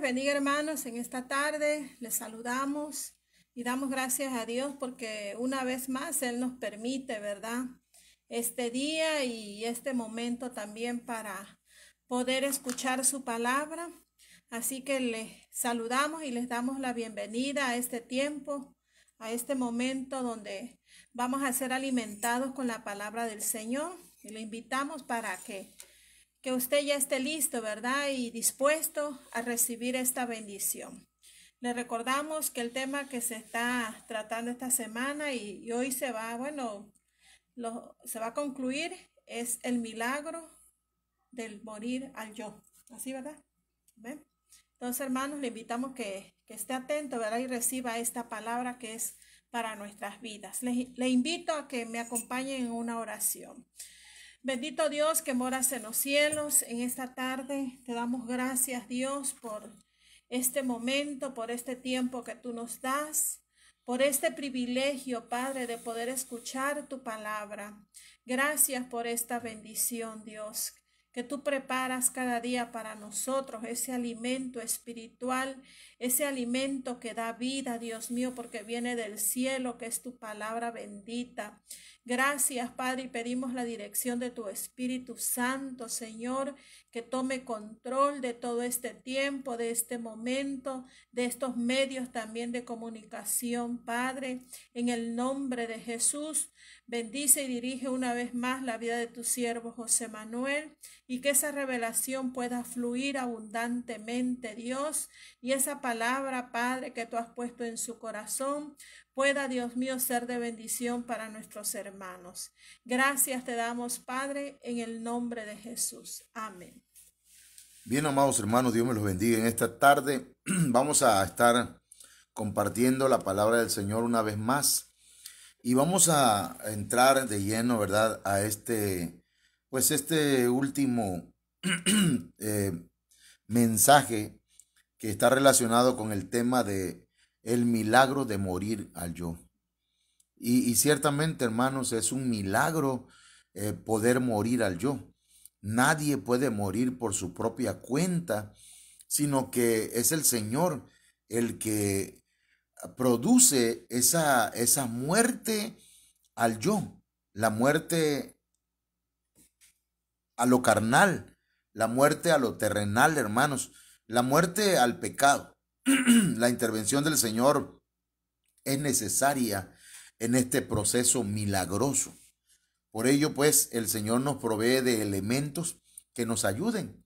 bendiga, hermanos. En esta tarde les saludamos y damos gracias a Dios porque una vez más Él nos permite, ¿verdad? Este día y este momento también para poder escuchar su palabra. Así que les saludamos y les damos la bienvenida a este tiempo, a este momento donde vamos a ser alimentados con la palabra del Señor. Y le invitamos para que usted ya esté listo, ¿verdad? Y dispuesto a recibir esta bendición. Le recordamos que el tema que se está tratando esta semana y hoy se va, se va a concluir es el milagro del morir al yo. Así, ¿verdad? ¿Ven? Entonces, hermanos, le invitamos que esté atento, ¿verdad? Y reciba esta palabra que es para nuestras vidas. Le invito a que me acompañen en una oración. Bendito Dios que moras en los cielos, en esta tarde te damos gracias, Dios, por este momento, por este tiempo que tú nos das, por este privilegio, Padre, de poder escuchar tu palabra. Gracias por esta bendición, Dios, que tú preparas cada día para nosotros, ese alimento espiritual, ese alimento que da vida, Dios mío, porque viene del cielo, que es tu palabra bendita. Gracias, Padre, y pedimos la dirección de tu Espíritu Santo, Señor, que tome control de todo este tiempo, de este momento, de estos medios también de comunicación, Padre, en el nombre de Jesús. Bendice y dirige una vez más la vida de tu siervo José Manuel y que esa revelación pueda fluir abundantemente, Dios, y esa palabra, Padre, que tú has puesto en su corazón pueda, Dios mío, ser de bendición para nuestros hermanos. Gracias te damos, Padre, en el nombre de Jesús. Amén. Bien, amados hermanos, Dios me los bendiga. En esta tarde vamos a estar compartiendo la palabra del Señor una vez más y vamos a entrar de lleno, ¿verdad?, a este último mensaje que está relacionado con el tema de el milagro de morir al yo. Y ciertamente, hermanos, es un milagro poder morir al yo. Nadie puede morir por su propia cuenta, sino que es el Señor el que produce esa muerte al yo, la muerte a lo carnal, la muerte a lo terrenal, hermanos, la muerte al pecado. La intervención del Señor es necesaria en este proceso milagroso. Por ello, pues, el Señor nos provee de elementos que nos ayuden.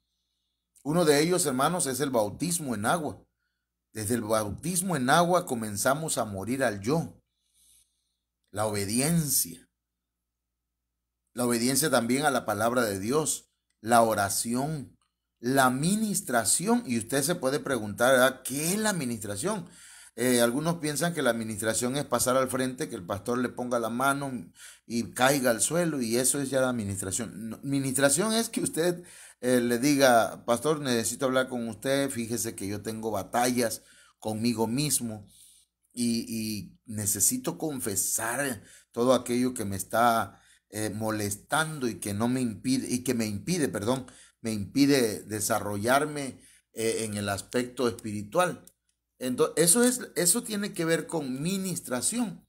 Uno de ellos, hermanos, es el bautismo en agua. Desde el bautismo en agua comenzamos a morir al yo. La obediencia también a la palabra de Dios, la oración, la ministración. Y usted se puede preguntar, ¿verdad?, ¿qué es la ministración? Algunos piensan que la administración es pasar al frente, que el pastor le ponga la mano y caiga al suelo y eso es ya la administración. No, administración es que usted le diga, pastor, necesito hablar con usted, fíjese que yo tengo batallas conmigo mismo y necesito confesar todo aquello que me está molestando y que no me impide, me impide desarrollarme en el aspecto espiritual. Entonces, eso tiene que ver con ministración.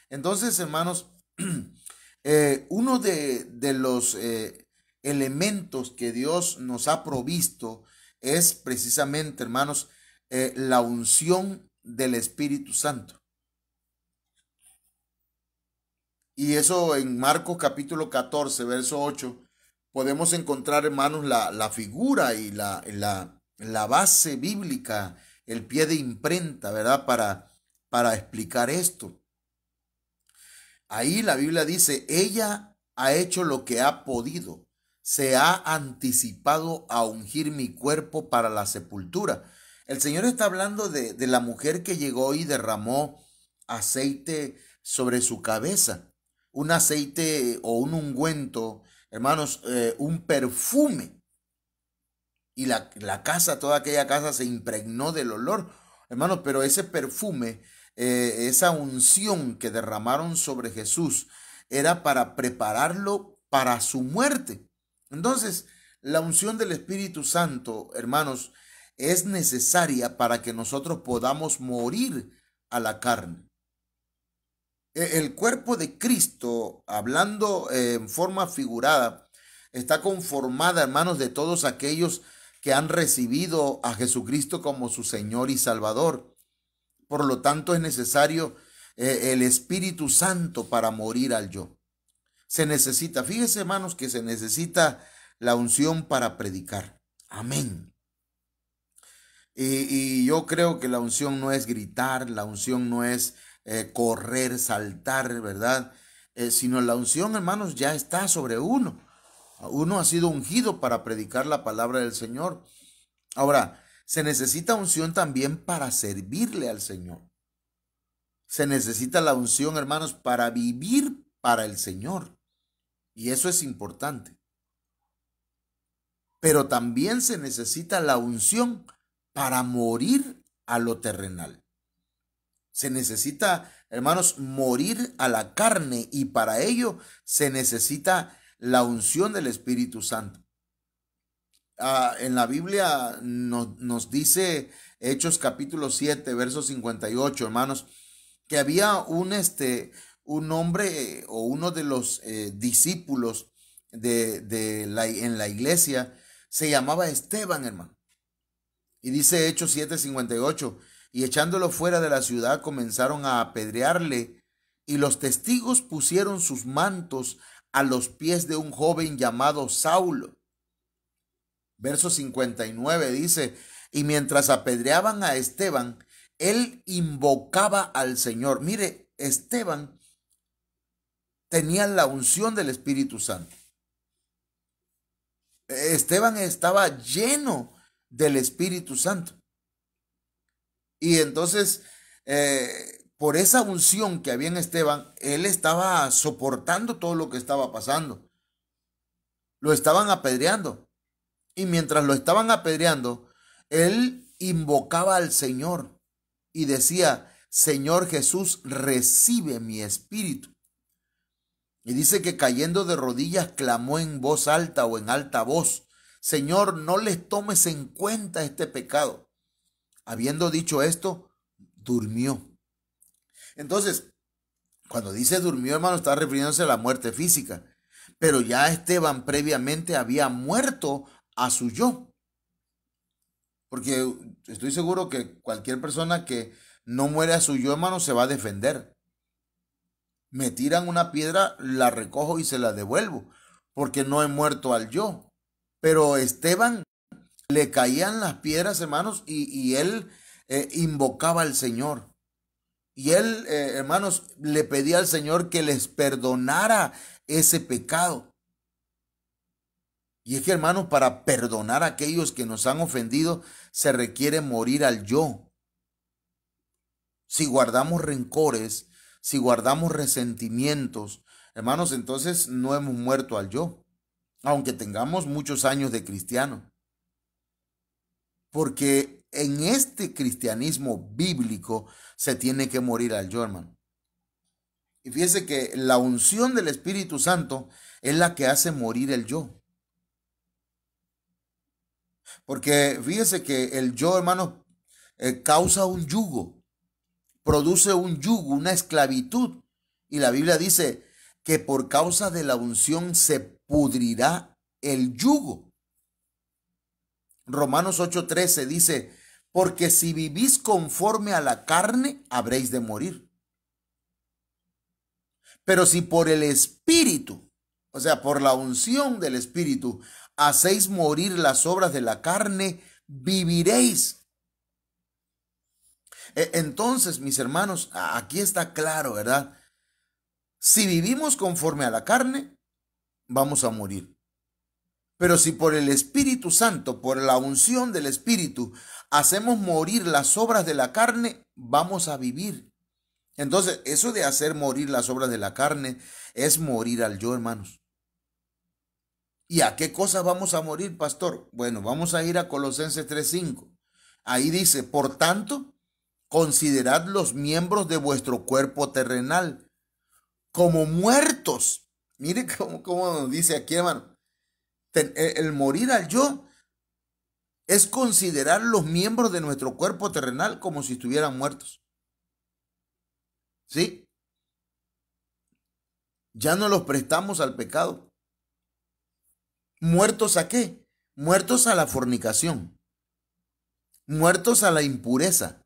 Entonces, hermanos, uno de los elementos que Dios nos ha provisto es precisamente, hermanos, la unción del Espíritu Santo. Y eso en Marcos capítulo 14, verso 8, podemos encontrar, hermanos, la figura y la base bíblica, el pie de imprenta, ¿verdad?, para explicar esto. Ahí la Biblia dice, ella ha hecho lo que ha podido, se ha anticipado a ungir mi cuerpo para la sepultura. El Señor está hablando de la mujer que llegó y derramó aceite sobre su cabeza, un aceite o un ungüento, hermanos, un perfume. Y la casa, toda aquella casa se impregnó del olor, hermanos, pero ese perfume, esa unción que derramaron sobre Jesús, era para prepararlo para su muerte. Entonces, la unción del Espíritu Santo, hermanos, es necesaria para que nosotros podamos morir a la carne. El cuerpo de Cristo, hablando en forma figurada, está conformada, hermanos, de todos aquellos que han recibido a Jesucristo como su Señor y Salvador. Por lo tanto, es necesario el Espíritu Santo para morir al yo. Se necesita, fíjese, hermanos, que se necesita la unción para predicar. Amén. Y yo creo que la unción no es gritar, la unción no es correr, saltar, ¿verdad? Sino la unción, hermanos, ya está sobre uno. Uno ha sido ungido para predicar la palabra del Señor. Ahora, se necesita unción también para servirle al Señor. Se necesita la unción, hermanos, para vivir para el Señor. Y eso es importante. Pero también se necesita la unción para morir a lo terrenal. Se necesita, hermanos, morir a la carne, y para ello se necesita la unción del Espíritu Santo. En la Biblia nos dice Hechos capítulo 7, verso 58, hermanos, que había un hombre o uno de los discípulos en la iglesia, se llamaba Esteban, hermano. Y dice Hechos 7:58, y echándolo fuera de la ciudad comenzaron a apedrearle, y los testigos pusieron sus mantos a los pies de un joven llamado Saulo. Verso 59 dice, y mientras apedreaban a Esteban, él invocaba al Señor. Mire, Esteban tenía la unción del Espíritu Santo. Esteban estaba lleno del Espíritu Santo. Y entonces, por esa unción que había en Esteban, él estaba soportando todo lo que estaba pasando. Lo estaban apedreando. Y mientras lo estaban apedreando, él invocaba al Señor y decía, Señor Jesús, recibe mi espíritu. Y dice que cayendo de rodillas clamó en voz alta o en alta voz, Señor, no les tomes en cuenta este pecado. Habiendo dicho esto, durmió. Entonces, cuando dice durmió, hermano, está refiriéndose a la muerte física. Pero ya Esteban previamente había muerto a su yo. Porque estoy seguro que cualquier persona que no muere a su yo, hermano, se va a defender. Me tiran una piedra, la recojo y se la devuelvo, porque no he muerto al yo. Pero Esteban le caían las piedras, hermanos, y él invocaba al Señor. Y él, hermanos, le pedía al Señor que les perdonara ese pecado. Y es que, hermanos, para perdonar a aquellos que nos han ofendido, se requiere morir al yo. Si guardamos rencores, si guardamos resentimientos, hermanos, entonces no hemos muerto al yo, aunque tengamos muchos años de cristiano. Porque en este cristianismo bíblico se tiene que morir al yo, hermano. Y fíjese que la unción del Espíritu Santo es la que hace morir el yo. Porque fíjese que el yo, hermano, causa un yugo, produce un yugo, una esclavitud. Y la Biblia dice que por causa de la unción se pudrirá el yugo. Romanos 8:13 dice, porque si vivís conforme a la carne, habréis de morir. Pero si por el Espíritu, o sea, por la unción del Espíritu, hacéis morir las obras de la carne, viviréis. Entonces, mis hermanos, aquí está claro, ¿verdad? Si vivimos conforme a la carne, vamos a morir. Pero si por el Espíritu Santo, por la unción del Espíritu, hacemos morir las obras de la carne, vamos a vivir. Entonces, eso de hacer morir las obras de la carne es morir al yo, hermanos. ¿Y a qué cosas vamos a morir, pastor? Bueno, vamos a ir a Colosenses 3:5. Ahí dice, por tanto, considerad los miembros de vuestro cuerpo terrenal como muertos. Mire cómo dice aquí, hermano. El morir al yo es considerar los miembros de nuestro cuerpo terrenal como si estuvieran muertos. ¿Sí? Ya no los prestamos al pecado. ¿Muertos a qué? Muertos a la fornicación, muertos a la impureza,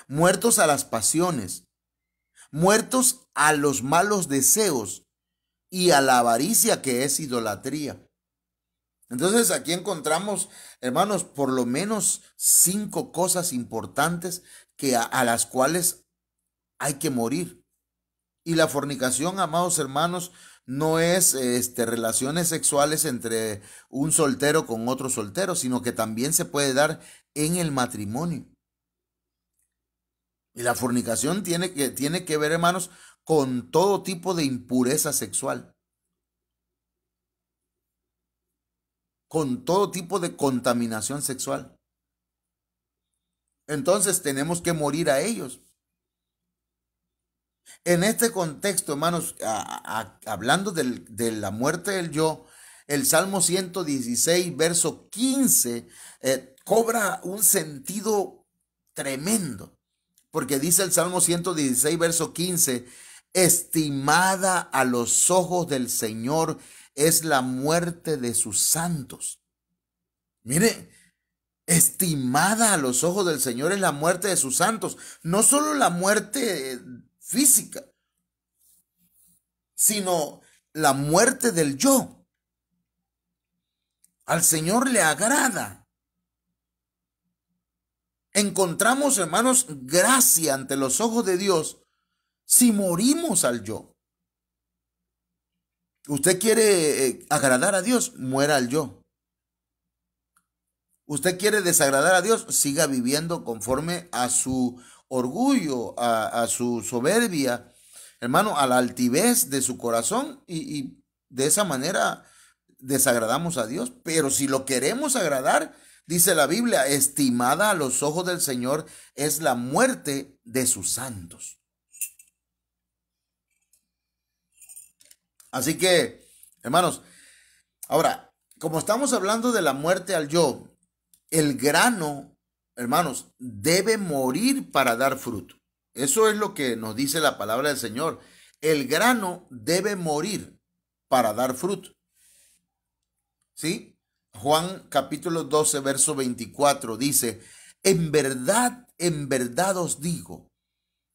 muertos a las pasiones, muertos a los malos deseos y a la avaricia, que es idolatría. Entonces aquí encontramos, hermanos, por lo menos 5 cosas importantes a las cuales hay que morir. Y la fornicación, amados hermanos, no es relaciones sexuales entre un soltero con otro soltero, sino que también se puede dar en el matrimonio. Y la fornicación tiene que ver, hermanos, con todo tipo de impureza sexual, con todo tipo de contaminación sexual. Entonces tenemos que morir a ellos. En este contexto, hermanos, hablando de la muerte del yo, el Salmo 116, verso 15, cobra un sentido tremendo, porque dice el Salmo 116, verso 15, estimada a los ojos del Señor es la muerte de sus santos. Mire, estimada a los ojos del Señor es la muerte de sus santos, no solo la muerte física, sino la muerte del yo. Al Señor le agrada. Encontramos, hermanos, gracia ante los ojos de Dios si morimos al yo. Usted quiere agradar a Dios, muera al yo. Usted quiere desagradar a Dios, siga viviendo conforme a su orgullo, a su soberbia, hermano, a la altivez de su corazón, y de esa manera desagradamos a Dios. Pero si lo queremos agradar, dice la Biblia, estimada a los ojos del Señor es la muerte de sus santos. Así que, hermanos, ahora, como estamos hablando de la muerte al yo, el grano, hermanos, debe morir para dar fruto. Eso es lo que nos dice la palabra del Señor. El grano debe morir para dar fruto. ¿Sí? Juan capítulo 12, verso 24 dice, en verdad os digo,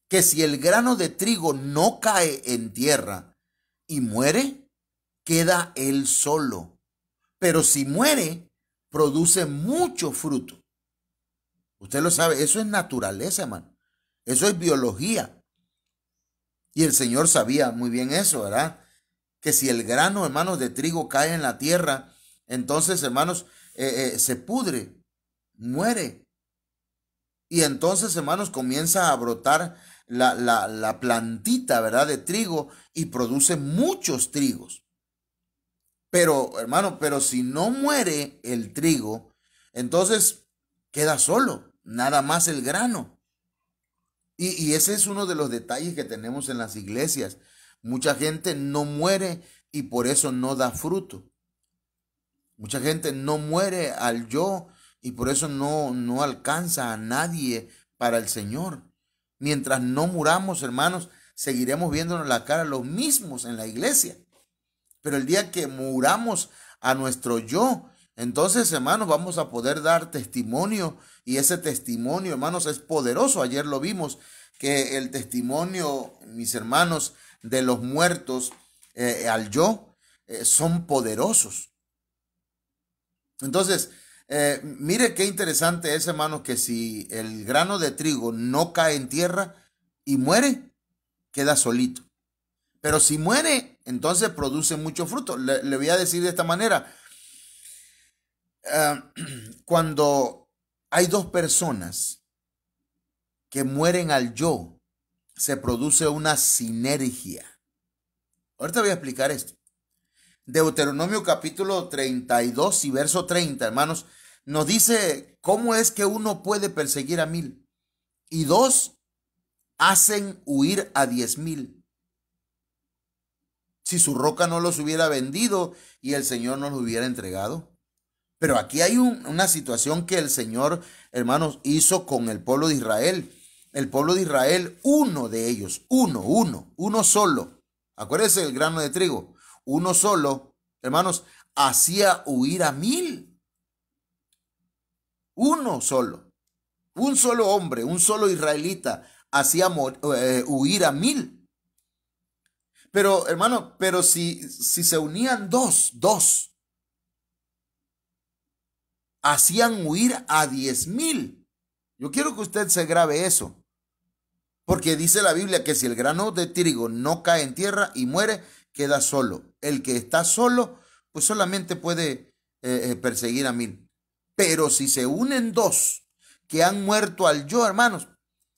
que si el grano de trigo no cae en tierra y muere, queda él solo. Pero si muere, produce mucho fruto. Usted lo sabe, eso es naturaleza, hermano. Eso es biología. Y el Señor sabía muy bien eso, ¿verdad? Que si el grano, hermanos, de trigo cae en la tierra, entonces, hermanos, se pudre, muere. Y entonces, hermanos, comienza a brotar la plantita, ¿verdad? De trigo y produce muchos trigos. Pero, hermano, pero si no muere el trigo, entonces queda solo, nada más el grano. Y ese es uno de los detalles que tenemos en las iglesias. Mucha gente no muere y por eso no da fruto. Mucha gente no muere al yo y por eso no alcanza a nadie para el Señor. Mientras no muramos, hermanos, seguiremos viéndonos la cara los mismos en la iglesia. Pero el día que muramos a nuestro yo, entonces, hermanos, vamos a poder dar testimonio, y ese testimonio, hermanos, es poderoso. Ayer lo vimos, que el testimonio, mis hermanos, de los muertos al yo son poderosos. Entonces, mire qué interesante es, hermanos, que si el grano de trigo no cae en tierra y muere, queda solito. Pero si muere, entonces produce mucho fruto. Le voy a decir de esta manera. Cuando hay dos personas que mueren al yo, se produce una sinergia. Ahorita voy a explicar esto. Deuteronomio capítulo 32 y verso 30, hermanos, nos dice cómo es que uno puede perseguir a 1000 y dos hacen huir a 10,000. Si su roca no los hubiera vendido y el Señor nos lo hubiera entregado. Pero aquí hay una situación que el Señor, hermanos, hizo con el pueblo de Israel. El pueblo de Israel, uno de ellos, uno solo. Acuérdense del grano de trigo. Uno solo, hermanos, hacía huir a 1000. Uno solo. Un solo hombre, un solo israelita hacía huir a 1000. Pero, hermano, pero si se unían dos, hacían huir a 10,000. Yo quiero que usted se grabe eso. Porque dice la Biblia que si el grano de trigo no cae en tierra y muere, queda solo. El que está solo, pues solamente puede perseguir a 1000. Pero si se unen dos que han muerto al yo, hermanos,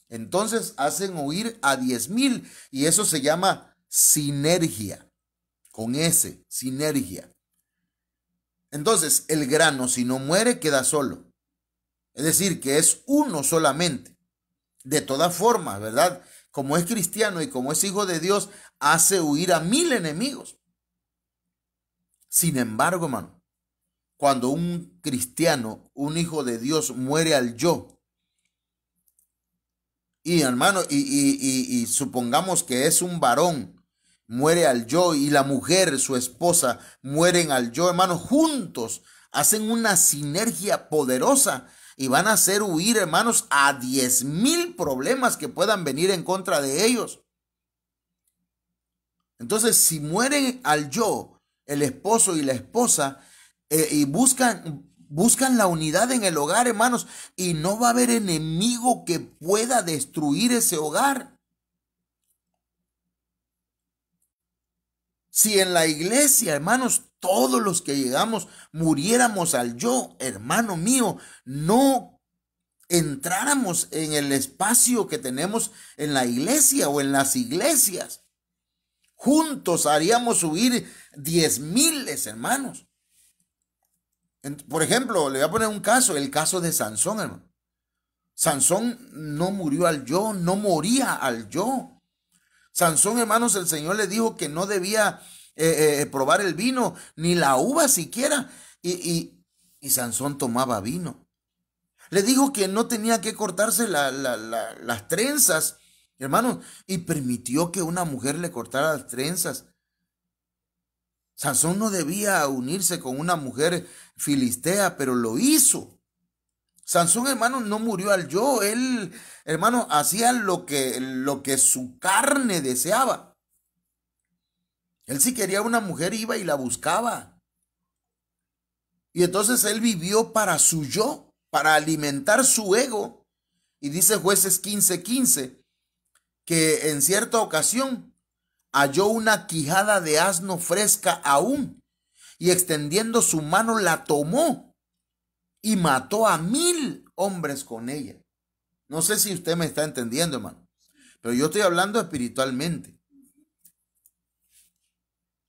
entonces hacen huir a 10,000. Y eso se llama sinergia. Con S, sinergia. Entonces, el grano, si no muere, queda solo. Es decir, que es uno solamente. De todas formas, ¿verdad? Como es cristiano y como es hijo de Dios, hace huir a 1000 enemigos. Sin embargo, hermano, cuando un cristiano, un hijo de Dios, muere al yo, y hermano, y supongamos que es un varón, muere al yo, y la mujer, su esposa, mueren al yo, hermano, juntos hacen una sinergia poderosa. Y van a hacer huir, hermanos, a 10,000 problemas que puedan venir en contra de ellos. Entonces, si mueren al yo, el esposo y la esposa, y buscan la unidad en el hogar, hermanos, y no va a haber enemigo que pueda destruir ese hogar. Si en la iglesia, hermanos, todos los que llegamos muriéramos al yo, hermano mío, no entráramos en el espacio que tenemos en la iglesia o en las iglesias. Juntos haríamos huir 10,000, hermanos. Por ejemplo, le voy a poner un caso, el caso de Sansón, hermano. Sansón no murió al yo, no moría al yo. Sansón, hermanos, el Señor le dijo que no debía probar el vino, ni la uva siquiera. Y Sansón tomaba vino. Le dijo que no tenía que cortarse las trenzas, hermanos, y permitió que una mujer le cortara las trenzas. Sansón no debía unirse con una mujer filistea, pero lo hizo. Sansón, hermano, no murió al yo. Él, hermano, hacía lo que su carne deseaba. Él, si quería una mujer, iba y la buscaba. Y entonces él vivió para su yo, para alimentar su ego. Y dice Jueces 15:15 que en cierta ocasión halló una quijada de asno fresca aún, y extendiendo su mano la tomó y mató a 1000 hombres con ella. No sé si usted me está entendiendo, hermano, pero yo estoy hablando espiritualmente.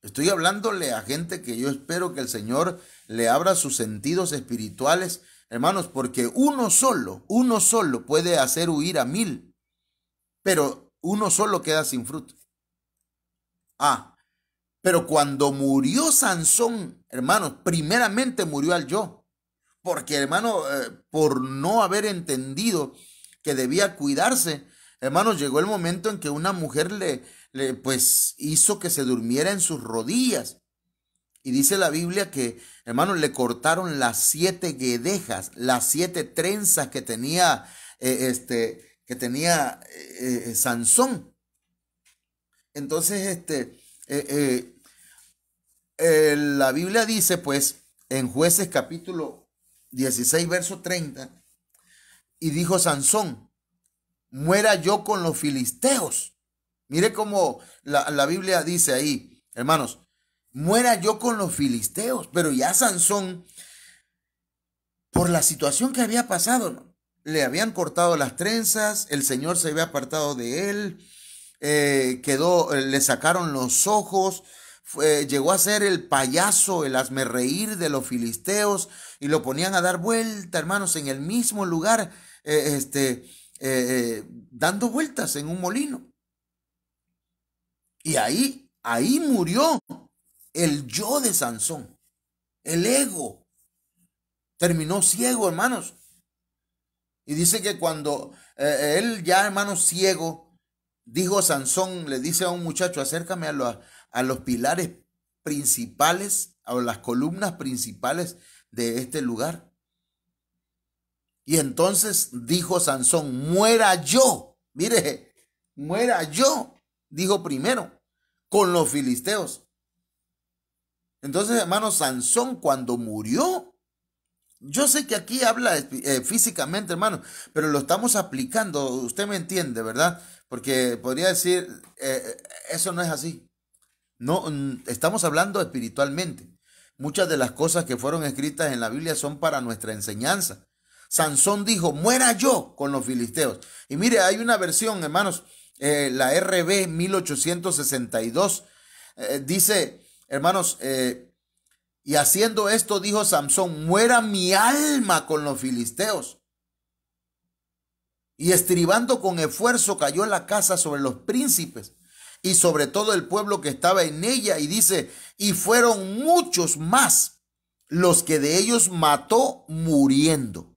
Estoy hablándole a gente que yo espero que el Señor le abra sus sentidos espirituales, hermanos, porque uno solo puede hacer huir a 1000, pero uno solo queda sin fruto. Pero cuando murió Sansón, hermanos, primeramente murió al yo. Porque, hermano, por no haber entendido que debía cuidarse, hermanos, llegó el momento en que una mujer pues hizo que se durmiera en sus rodillas. Y dice la Biblia que, hermanos, le cortaron las 7 guedejas, las 7 trenzas que tenía, Sansón. Entonces, la Biblia dice, pues, en Jueces capítulo 16, verso 30, y dijo Sansón: muera yo con los filisteos. Mire cómo la Biblia dice ahí, hermanos, muera yo con los filisteos. Pero ya Sansón, por la situación que había pasado, ¿no?, le habían cortado las trenzas, el Señor se había apartado de él, le sacaron los ojos, llegó a ser el payaso, el hazmerreír de los filisteos, y lo ponían a dar vuelta, hermanos, en el mismo lugar, dando vueltas en un molino. Y ahí murió el yo de Sansón, el ego. Terminó ciego, hermanos. Y dice que cuando él ya, hermanos, ciego, dijo Sansón, le dice a un muchacho, acércame a los pilares principales, a las columnas principales de este lugar. Y entonces dijo Sansón, muera yo, mire, muera yo, dijo primero, con los filisteos. Entonces, hermanos, Sansón cuando murió, yo sé que aquí habla físicamente, hermano, pero lo estamos aplicando, usted me entiende, ¿verdad? Porque podría decir, eso no es así. No, estamos hablando espiritualmente. Muchas de las cosas que fueron escritas en la Biblia son para nuestra enseñanza. Sansón dijo, muera yo con los filisteos. Y mire, hay una versión, hermanos, la RB 1862, dice, hermanos, y haciendo esto dijo Samsón, muera mi alma con los filisteos. Y estribando con esfuerzo cayó la casa sobre los príncipes y sobre todo el pueblo que estaba en ella. Y dice, y fueron muchos más los que de ellos mató muriendo.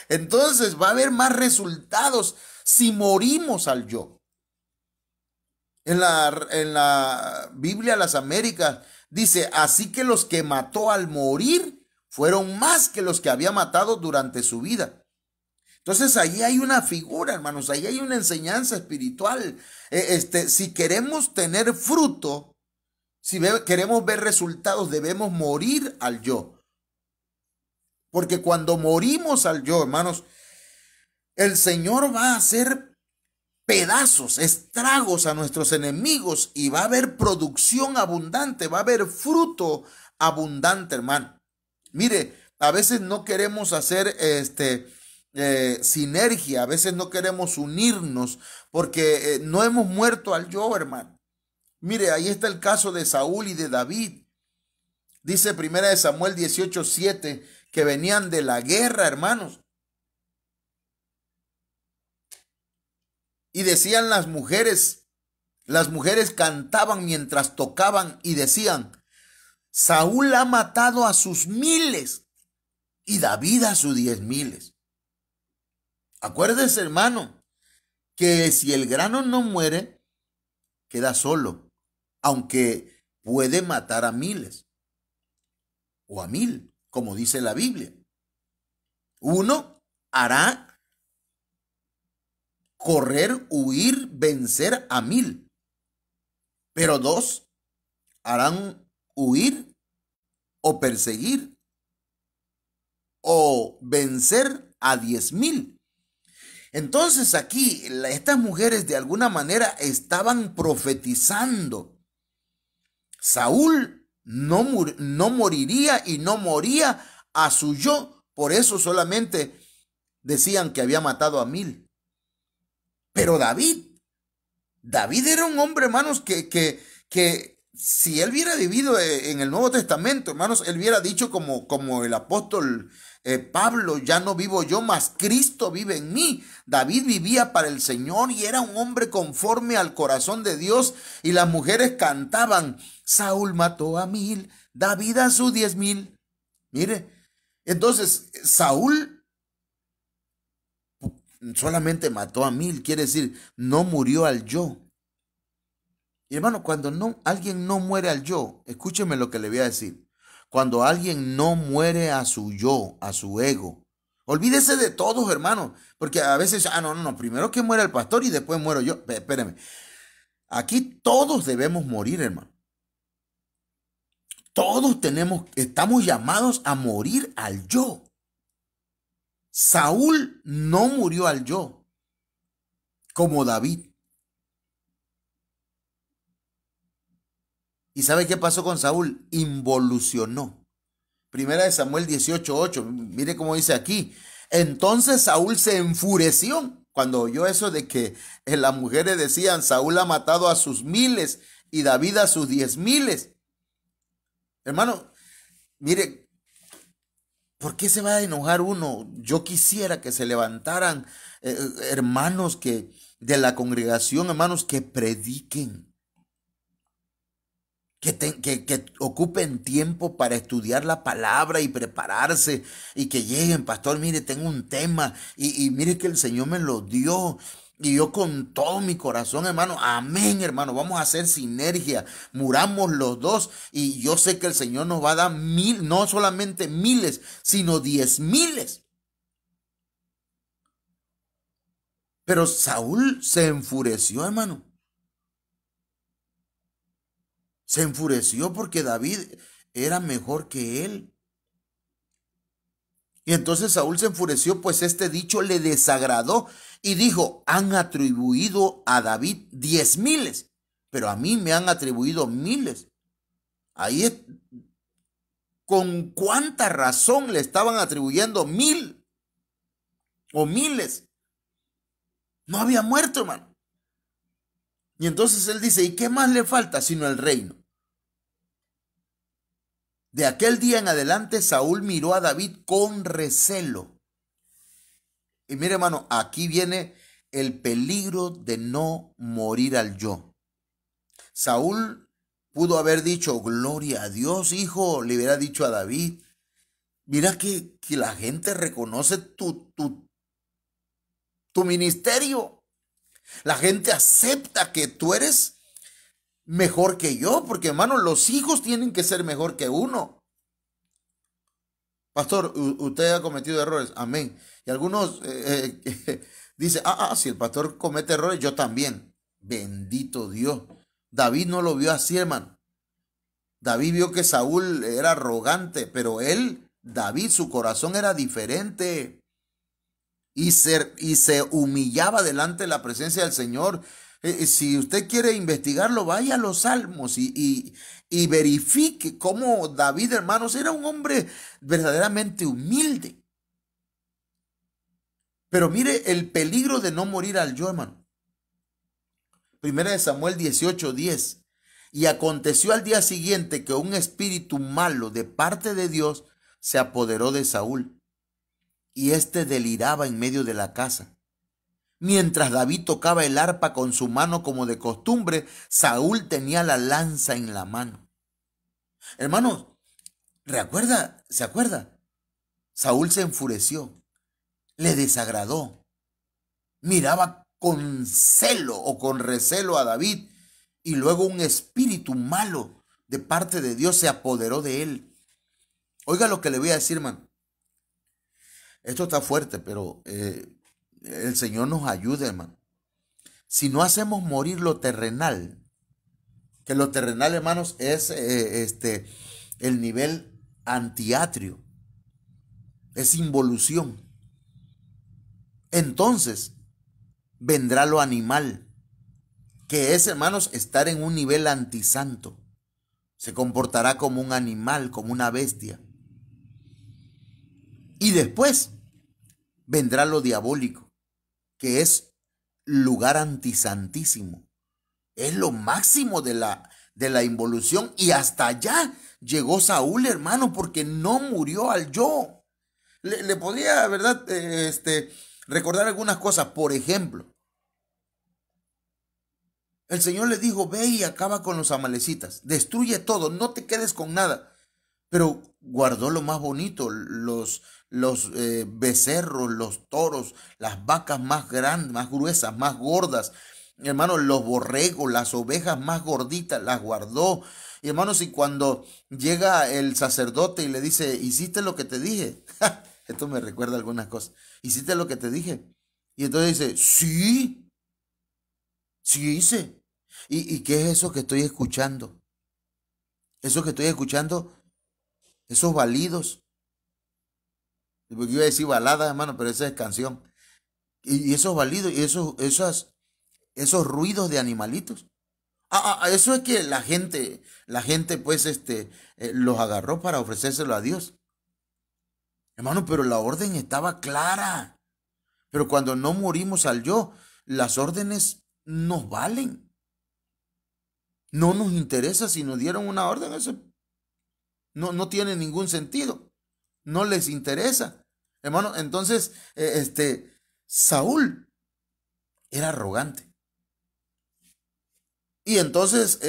Entonces va a haber más resultados si morimos al yo. En la Biblia Las Américas dice, así que los que mató al morir fueron más que los que había matado durante su vida. Entonces ahí hay una figura, hermanos, ahí hay una enseñanza espiritual. Si queremos tener fruto, si queremos ver resultados, debemos morir al yo. Porque cuando morimos al yo, hermanos, el Señor va a hacer pedazos, estragos a nuestros enemigos y va a haber producción abundante, va a haber fruto abundante, hermano. Mire, a veces no queremos hacer sinergia, a veces no queremos unirnos porque no hemos muerto al yo, hermano. Mire, ahí está el caso de Saúl y de David. Dice 1 Samuel 18:7 que venían de la guerra, hermanos. Y decían las mujeres cantaban mientras tocaban y decían, Saúl ha matado a sus 1000 y David a sus 10,000. Acuérdese, hermano, que si el grano no muere, queda solo, aunque puede matar a 1000 o a 1000, como dice la Biblia. Uno hará correr, huir, vencer a 1000. Pero 2 harán huir o perseguir o vencer a 10,000. Entonces aquí estas mujeres de alguna manera estaban profetizando. Saúl no moriría y no moría a su yo. Por eso solamente decían que había matado a 1000. Pero David era un hombre, hermanos, que si él hubiera vivido en el Nuevo Testamento, hermanos, él hubiera dicho como el apóstol Pablo, ya no vivo yo, mas Cristo vive en mí. David vivía para el Señor y era un hombre conforme al corazón de Dios. Y las mujeres cantaban, Saúl mató a 1000, David a sus 10,000. Mire, entonces Saúl solamente mató a 1000, quiere decir, no murió al yo. Y hermano, cuando alguien no muere al yo, escúcheme lo que le voy a decir. Cuando alguien no muere a su yo, a su ego, olvídese de todos, hermano, porque a veces, no, primero que muera el pastor y después muero yo. Espérame, aquí todos debemos morir, hermano. Todos estamos llamados a morir al yo. Saúl no murió al yo, como David. ¿Y sabe qué pasó con Saúl? Involucionó. 1 Samuel 18:8, mire cómo dice aquí. Entonces Saúl se enfureció cuando oyó eso de que las mujeres decían, Saúl ha matado a sus 1000 y David a sus 10,000. Hermano, mire, ¿por qué se va a enojar uno? Yo quisiera que se levantaran hermanos de la congregación, hermanos, que prediquen. que ocupen tiempo para estudiar la palabra y prepararse y que lleguen, pastor, mire, tengo un tema y mire que el Señor me lo dio. Y yo con todo mi corazón, hermano, amén, hermano, vamos a hacer sinergia, muramos los dos y yo sé que el Señor nos va a dar no solamente miles, sino 10,000. Pero Saúl se enfureció, hermano. Se enfureció porque David era mejor que él. Y entonces Saúl se enfureció, pues este dicho le desagradó y dijo, han atribuido a David 10,000, pero a mí me han atribuido miles. Ahí es, ¿con cuánta razón le estaban atribuyendo 1,000 o miles? No había muerto, hermano. Y entonces él dice, ¿y qué más le falta sino el reino? De aquel día en adelante, Saúl miró a David con recelo. Y mire, hermano, aquí viene el peligro de no morir al yo. Saúl pudo haber dicho, gloria a Dios, hijo, le hubiera dicho a David. Mira que la gente reconoce tu ministerio. La gente acepta que tú eres mejor que yo, porque hermano, los hijos tienen que ser mejor que uno. Pastor, usted ha cometido errores, amén. Y algunos dicen, si el pastor comete errores, yo también. Bendito Dios. David no lo vio así, hermano. David vio que Saúl era arrogante, pero David, su corazón era diferente. Y se humillaba delante de la presencia del Señor. Si usted quiere investigarlo, vaya a los Salmos y verifique cómo David, hermanos, era un hombre verdaderamente humilde. Pero mire el peligro de no morir al yo, hermano. Primera de Samuel 18:10. Y aconteció al día siguiente que un espíritu malo de parte de Dios se apoderó de Saúl, y éste deliraba en medio de la casa. Mientras David tocaba el arpa con su mano como de costumbre, Saúl tenía la lanza en la mano. Hermanos, ¿se acuerda? Saúl se enfureció, le desagradó, miraba con celo o con recelo a David, y luego un espíritu malo de parte de Dios se apoderó de él. Oiga lo que le voy a decir, hermano. Esto está fuerte, pero el Señor nos ayude, hermano. Si no hacemos morir lo terrenal, que lo terrenal, hermanos, es el nivel antiatrio, es involución. Entonces vendrá lo animal, que es, hermanos, estar en un nivel antisanto. Se comportará como un animal, como una bestia. Y después vendrá lo diabólico, que es lugar antisantísimo. Es lo máximo de la involución. Y hasta allá llegó Saúl, hermano, porque no murió al yo. Le podría, ¿verdad? Recordar algunas cosas. Por ejemplo, el Señor le dijo, ve y acaba con los amalecitas. Destruye todo, no te quedes con nada. Pero guardó lo más bonito, los becerros, los toros, las vacas más grandes, más gruesas, más gordas. Hermanos, los borregos, las ovejas más gorditas, las guardó. Y hermanos, y cuando llega el sacerdote y le dice, ¿hiciste lo que te dije? Esto me recuerda algunas cosas. ¿Hiciste lo que te dije? Y entonces dice, sí, sí hice. ¿Y qué es eso que estoy escuchando? Eso que estoy escuchando, esos balidos. Porque iba a decir balada, hermano, pero esa es canción. Y esos balidos y esos ruidos de animalitos. Eso es que la gente pues los agarró para ofrecérselo a Dios. Hermano, pero la orden estaba clara. Pero cuando no morimos al yo, las órdenes nos valen. No nos interesa si nos dieron una orden, eso no tiene ningún sentido. No les interesa. Hermano, entonces, Saúl era arrogante. Y entonces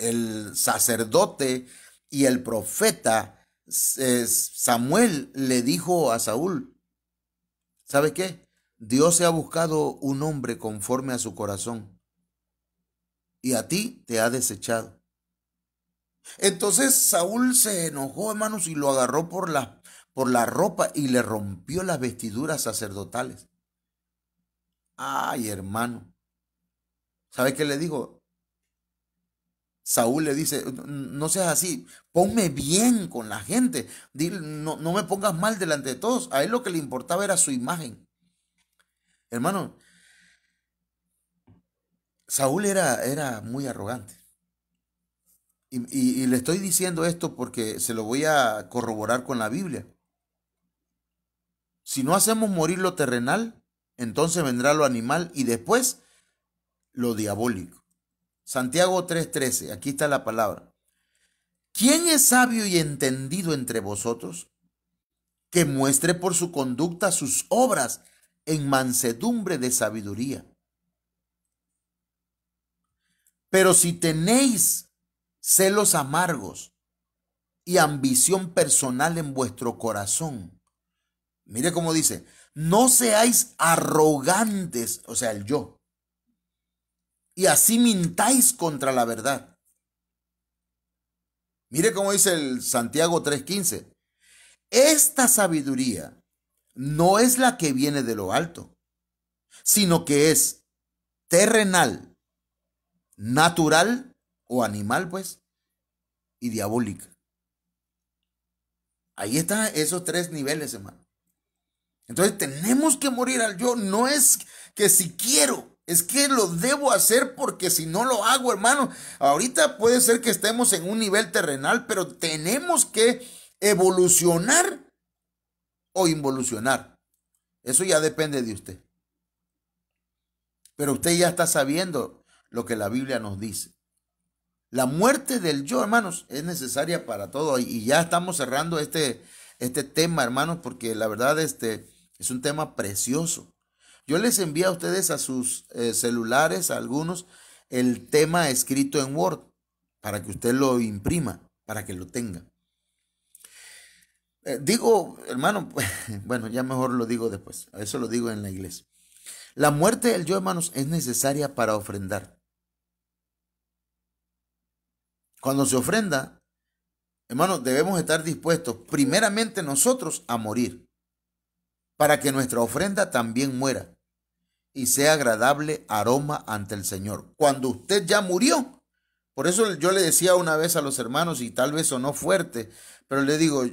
el sacerdote y el profeta Samuel le dijo a Saúl, ¿sabe qué? Dios se ha buscado un hombre conforme a su corazón y a ti te ha desechado. Entonces Saúl se enojó, hermanos, y lo agarró por la ropa y le rompió las vestiduras sacerdotales. Ay, hermano. ¿Sabe qué le dijo? Saúl le dice, no seas así, ponme bien con la gente. Dile, no, no me pongas mal delante de todos. A él lo que le importaba era su imagen. Hermano, Saúl era muy arrogante. Y le estoy diciendo esto porque se lo voy a corroborar con la Biblia. Si no hacemos morir lo terrenal, entonces vendrá lo animal y después lo diabólico. Santiago 3:13, aquí está la palabra. ¿Quién es sabio y entendido entre vosotros? Que muestre por su conducta sus obras en mansedumbre de sabiduría. Pero si tenéis celos amargos y ambición personal en vuestro corazón, mire cómo dice, no seáis arrogantes, o sea, el yo, y así mintáis contra la verdad. Mire cómo dice el Santiago 3:15. Esta sabiduría no es la que viene de lo alto, sino que es terrenal, natural o animal, pues, y diabólica. Ahí están esos tres niveles, hermano. Entonces tenemos que morir al yo. No es que si quiero, es que lo debo hacer porque si no lo hago, hermano, ahorita puede ser que estemos en un nivel terrenal, pero tenemos que evolucionar o involucionar. Eso ya depende de usted. Pero usted ya está sabiendo lo que la Biblia nos dice. La muerte del yo, hermanos, es necesaria para todo. Y ya estamos cerrando este tema, hermanos, porque la verdad es un tema precioso. Yo les envío a ustedes a sus celulares, a algunos, el tema escrito en Word, para que usted lo imprima, para que lo tenga. Digo, hermano, bueno, ya mejor lo digo después. Eso lo digo en la iglesia. La muerte del yo, hermanos, es necesaria para ofrendar. Cuando se ofrenda, hermanos, debemos estar dispuestos, primeramente nosotros, a morir, para que nuestra ofrenda también muera y sea agradable aroma ante el Señor. Cuando usted ya murió, por eso yo le decía una vez a los hermanos, y tal vez sonó fuerte, pero le digo,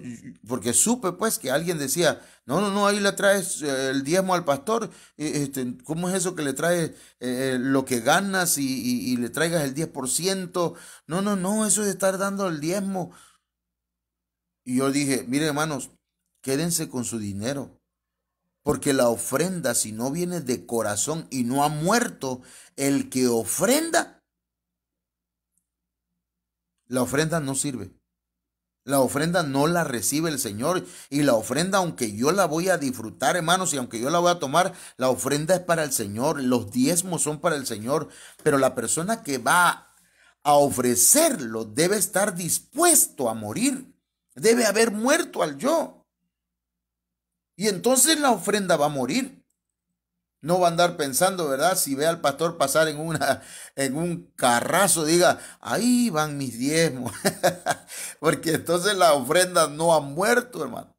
porque supe pues que alguien decía, no, ahí le traes el diezmo al pastor, ¿cómo es eso que le traes lo que ganas y le traigas el 10%? No, eso es estar dando el diezmo. Y yo dije, mire hermanos, quédense con su dinero, porque la ofrenda, si no viene de corazón y no ha muerto el que ofrenda, la ofrenda no sirve. La ofrenda no la recibe el Señor. Y la ofrenda, aunque yo la voy a disfrutar, hermanos, y aunque yo la voy a tomar, la ofrenda es para el Señor. Los diezmos son para el Señor. Pero la persona que va a ofrecerlo debe estar dispuesto a morir. Debe haber muerto al yo. Y entonces la ofrenda va a morir. No va a andar pensando, ¿verdad? Si ve al pastor pasar en un carrazo, diga, ahí van mis diezmos. Porque entonces la ofrenda no ha muerto, hermano.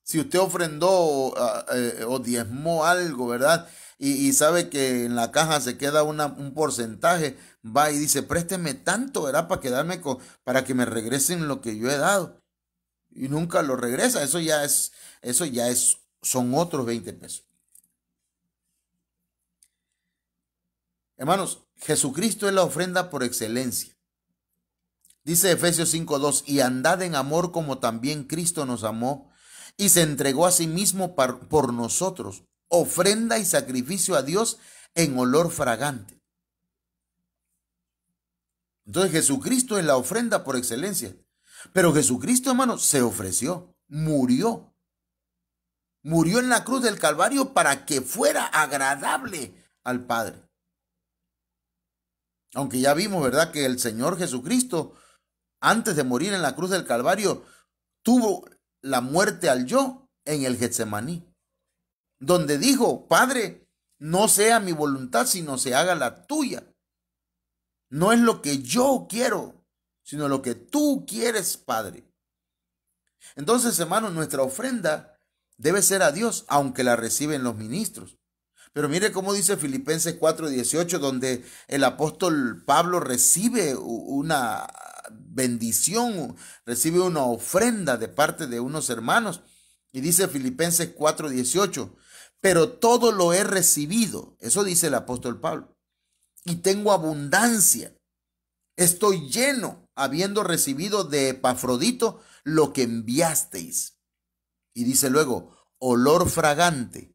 Si usted ofrendó o diezmó algo, ¿verdad? Y sabe que en la caja se queda un porcentaje, va y dice, présteme tanto, ¿verdad? Para que me regresen lo que yo he dado. Y nunca lo regresa. Son otros 20 pesos. Hermanos, Jesucristo es la ofrenda por excelencia. Dice Efesios 5:2, y andad en amor como también Cristo nos amó y se entregó a sí mismo por nosotros, ofrenda y sacrificio a Dios en olor fragante. Entonces Jesucristo es la ofrenda por excelencia. Pero Jesucristo, hermanos, se ofreció, murió. Murió en la cruz del Calvario para que fuera agradable al Padre. Aunque ya vimos, ¿verdad?, que el Señor Jesucristo, antes de morir en la cruz del Calvario, tuvo la muerte al yo en el Getsemaní, donde dijo: Padre, no sea mi voluntad, sino se haga la tuya. No es lo que yo quiero, sino lo que tú quieres, Padre. Entonces, hermanos, nuestra ofrenda debe ser a Dios, aunque la reciben los ministros. Pero mire cómo dice Filipenses 4:18, donde el apóstol Pablo recibe una bendición, recibe una ofrenda de parte de unos hermanos. Y dice Filipenses 4:18, pero todo lo he recibido, eso dice el apóstol Pablo, y tengo abundancia. Estoy lleno, habiendo recibido de Epafrodito lo que enviasteis. Y dice luego, olor fragante,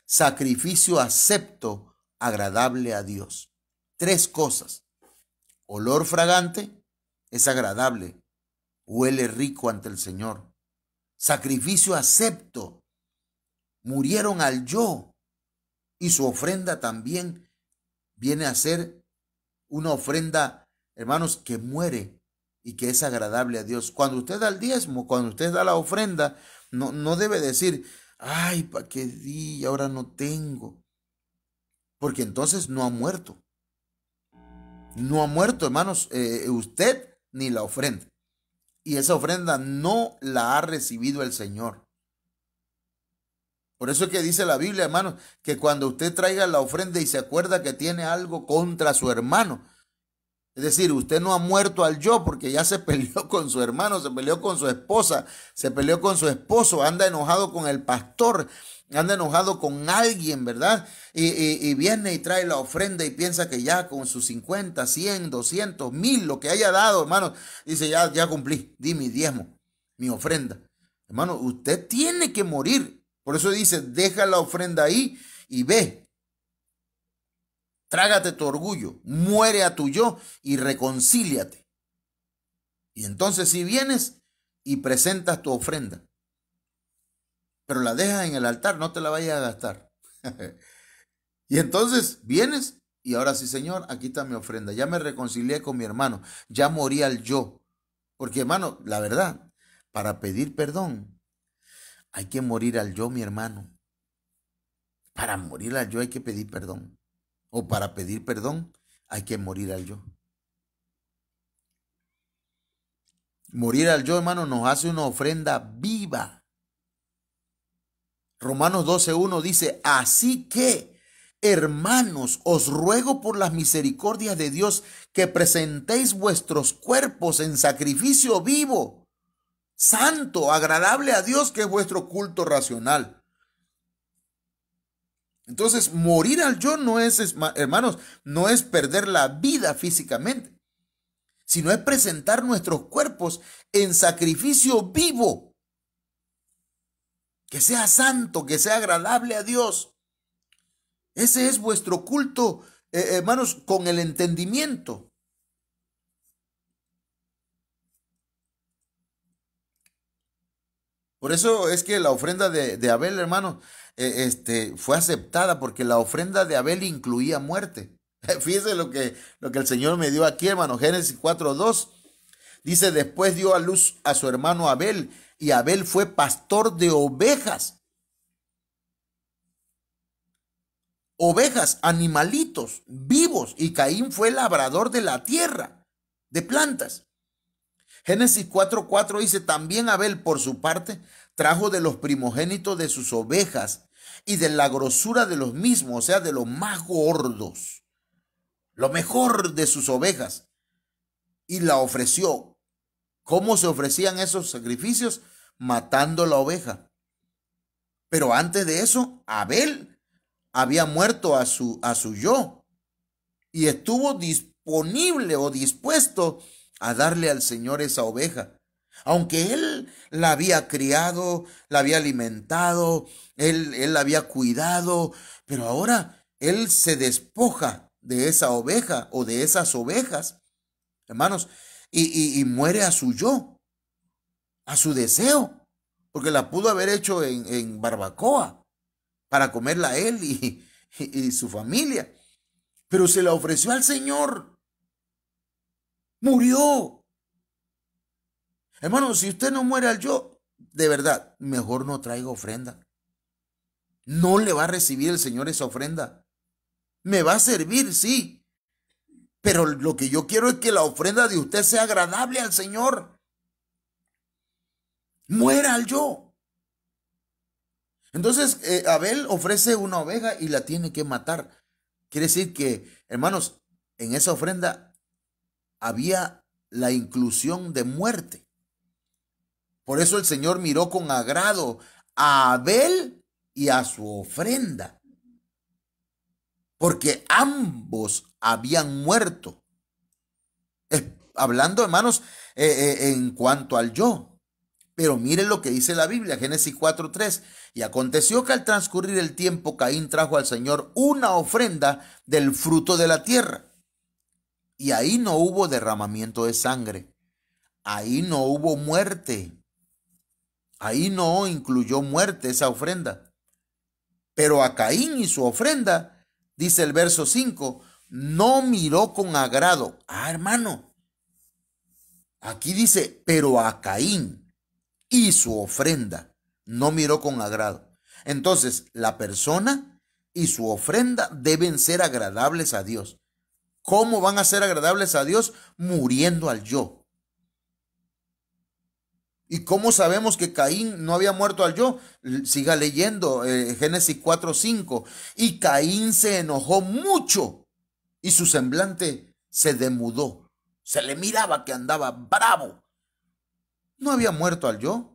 sacrificio acepto, agradable a Dios. Tres cosas. Olor fragante es agradable, huele rico ante el Señor. Sacrificio acepto, murieron al yo, y su ofrenda también viene a ser una ofrenda, hermanos, que muere y que es agradable a Dios. Cuando usted da el diezmo, cuando usted da la ofrenda, no debe decir: ay, ¿para qué di? Ahora no tengo. Porque entonces no ha muerto. No ha muerto, hermanos, usted ni la ofrenda. Y esa ofrenda no la ha recibido el Señor. Por eso es que dice la Biblia, hermanos, que cuando usted traiga la ofrenda y se acuerda que tiene algo contra su hermano, es decir, usted no ha muerto al yo, porque ya se peleó con su hermano, se peleó con su esposa, se peleó con su esposo, anda enojado con el pastor, anda enojado con alguien, ¿verdad? Y viene y trae la ofrenda y piensa que ya con sus 50, 100, 200, 1000, lo que haya dado, hermano, dice: ya cumplí, di mi diezmo, mi ofrenda. Hermano, usted tiene que morir. Por eso dice: deja la ofrenda ahí y ve. Trágate tu orgullo, muere a tu yo y reconcíliate. Y entonces si vienes y presentas tu ofrenda, pero la dejas en el altar, no te la vayas a gastar. Y entonces vienes y ahora sí: Señor, aquí está mi ofrenda. Ya me reconcilié con mi hermano, ya morí al yo. Porque, hermano, la verdad, para pedir perdón hay que morir al yo, mi hermano. Para morir al yo hay que pedir perdón. O para pedir perdón hay que morir al yo. Morir al yo, hermano, nos hace una ofrenda viva. Romanos 12:1 dice: así que, hermanos, os ruego por las misericordias de Dios que presentéis vuestros cuerpos en sacrificio vivo, santo, agradable a Dios, que es vuestro culto racional. Entonces, morir al yo no es, hermanos, no es perder la vida físicamente, sino es presentar nuestros cuerpos en sacrificio vivo, que sea santo, que sea agradable a Dios. Ese es vuestro culto, hermanos, con el entendimiento. Por eso es que la ofrenda de Abel, hermano, fue aceptada, porque la ofrenda de Abel incluía muerte. Fíjese lo que el Señor me dio aquí, hermano. Génesis 4:2 dice: después dio a luz a su hermano Abel, y Abel fue pastor de ovejas. Ovejas, animalitos vivos, y Caín fue labrador de la tierra, de plantas. Génesis 4:4 dice: también Abel, por su parte, trajo de los primogénitos de sus ovejas y de la grosura de los mismos, o sea, de los más gordos, lo mejor de sus ovejas, y la ofreció. ¿Cómo se ofrecían esos sacrificios? Matando la oveja. Pero antes de eso, Abel había muerto a su yo y estuvo disponible o dispuesto a darle al Señor esa oveja. Aunque él la había criado, la había alimentado, él la había cuidado, pero ahora él se despoja de esa oveja o de esas ovejas, hermanos, y muere a su yo, a su deseo, porque la pudo haber hecho en barbacoa para comerla él y su familia, pero se la ofreció al Señor. Murió. Hermano, si usted no muere al yo, de verdad, mejor no traiga ofrenda. No le va a recibir el Señor esa ofrenda. Me va a servir, sí. Pero lo que yo quiero es que la ofrenda de usted sea agradable al Señor. Muera al yo. Entonces, Abel ofrece una oveja y la tiene que matar. Quiere decir que, hermanos, en esa ofrenda había la inclusión de muerte. Por eso el Señor miró con agrado a Abel y a su ofrenda, porque ambos habían muerto. Hablando, hermanos, en cuanto al yo. Pero miren lo que dice la Biblia, Génesis 4:3. Y aconteció que al transcurrir el tiempo, Caín trajo al Señor una ofrenda del fruto de la tierra. Y ahí no hubo derramamiento de sangre. Ahí no hubo muerte. Ahí no incluyó muerte esa ofrenda. Pero a Caín y su ofrenda, dice el verso 5, no miró con agrado. Hermano, aquí dice, pero a Caín y su ofrenda no miró con agrado. Entonces, la persona y su ofrenda deben ser agradables a Dios. ¿Cómo van a ser agradables a Dios? Muriendo al yo. ¿Y cómo sabemos que Caín no había muerto al yo? Siga leyendo Génesis 4:5. Y Caín se enojó mucho y su semblante se demudó. Se le miraba que andaba bravo. No había muerto al yo.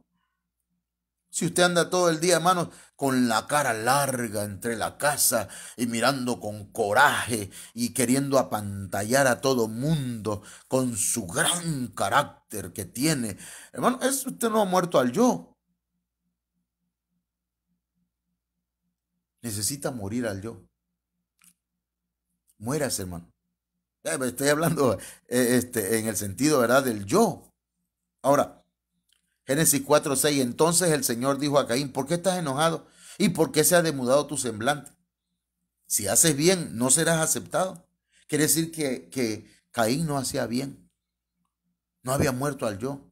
Si usted anda todo el día, hermano, con la cara larga entre la casa y mirando con coraje y queriendo apantallar a todo mundo con su gran carácter que tiene, hermano, usted no ha muerto al yo. Necesita morir al yo. Muérase, hermano. Estoy hablando en el sentido, ¿verdad?, del yo. Ahora, Génesis 4:6, entonces el Señor dijo a Caín, ¿por qué estás enojado? ¿Y por qué se ha demudado tu semblante? Si haces bien, no serás aceptado. Quiere decir que Caín no hacía bien. No había muerto al yo.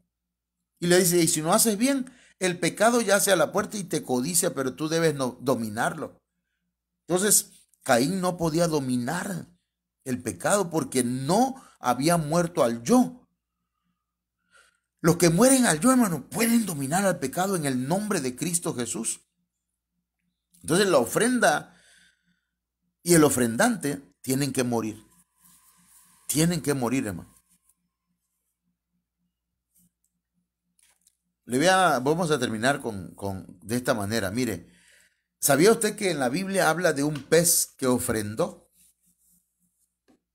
Y le dice, y si no haces bien, el pecado yace a la puerta y te codicia, pero tú debes dominarlo. Entonces, Caín no podía dominar el pecado porque no había muerto al yo. Los que mueren al yo, hermano, pueden dominar al pecado en el nombre de Cristo Jesús. Entonces la ofrenda y el ofrendante tienen que morir. Tienen que morir, hermano. Vamos a terminar de esta manera. Mire, ¿sabía usted que en la Biblia habla de un pez que ofrendó?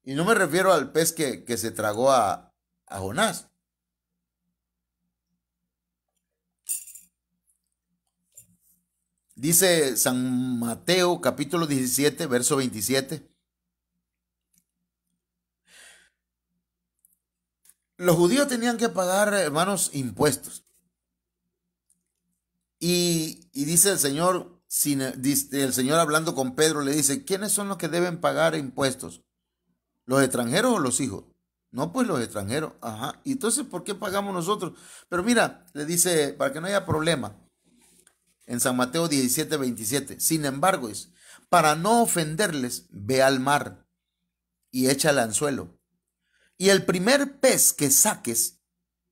Y no me refiero al pez que se tragó a Jonás. Dice San Mateo capítulo 17, verso 27. Los judíos tenían que pagar, hermanos, impuestos. Y dice el Señor, el Señor hablando con Pedro, le dice, ¿quiénes son los que deben pagar impuestos? ¿Los extranjeros o los hijos? No, pues los extranjeros. Ajá. ¿Y entonces por qué pagamos nosotros? Pero mira, le dice, para que no haya problema, en San Mateo 17, 27. Sin embargo, para no ofenderles, ve al mar y echa el anzuelo. Y el primer pez que saques,